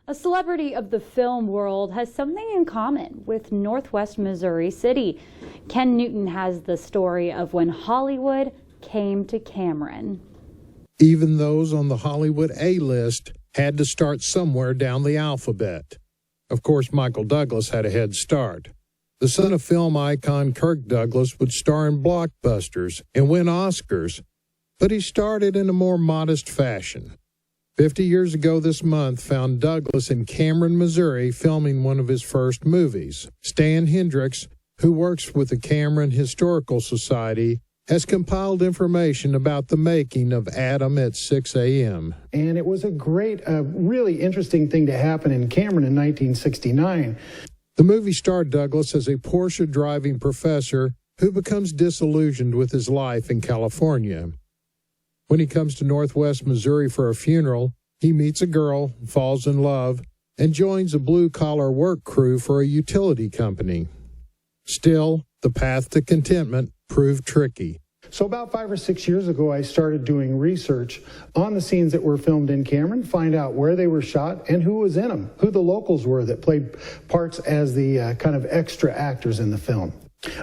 A celebrity of the film world has something in common with Northwest Missouri City. Ken Newton has the story of when Hollywood came to Cameron. Even those on the Hollywood A-list had to start somewhere down the alphabet. Of course, Michael Douglas had a head start. The son of film icon Kirk Douglas would star in blockbusters and win Oscars, but he started in a more modest fashion. 50 years ago this month found Douglas in Cameron, Missouri, filming one of his first movies. Stan Hendricks, who works with the Cameron Historical Society, has compiled information about the making of Adam at 6 a.m. And it was a great, really interesting thing to happen in Cameron in 1969. The movie starred Douglas as a Porsche driving professor who becomes disillusioned with his life in California. When he comes to Northwest Missouri for a funeral, he meets a girl, falls in love, and joins a blue-collar work crew for a utility company. Still, the path to contentment proved tricky. So about 5 or 6 years ago, I started doing research on the scenes that were filmed in Cameron, find out where they were shot and who was in them, who the locals were that played parts as the kind of extra actors in the film.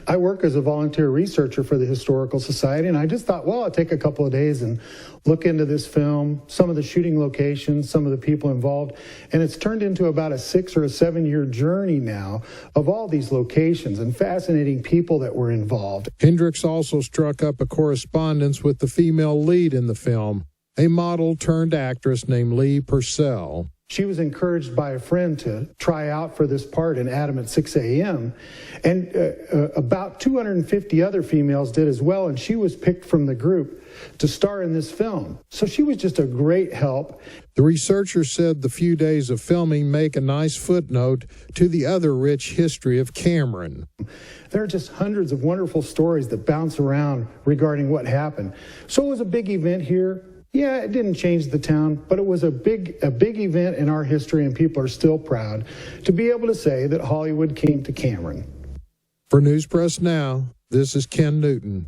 I work as a volunteer researcher for the Historical Society, and I just thought, well, I'll take a couple of days and look into this film, some of the shooting locations, some of the people involved, and it's turned into about a 6 or 7 year journey now of all these locations and fascinating people that were involved. Hendricks also struck up a correspondence with the female lead in the film, a model turned actress named Lee Purcell. She was encouraged by a friend to try out for this part in Adam at 6 a.m. And about 250 other females did as well, and she was picked from the group to star in this film. So she was just a great help. The researchers said the few days of filming make a nice footnote to the other rich history of Cameron. There are just hundreds of wonderful stories that bounce around regarding what happened. So it was a big event here. Yeah, it didn't change the town, but it was a big event in our history, and people are still proud to be able to say that Hollywood came to Cameron. For News Press Now, this is Ken Newton.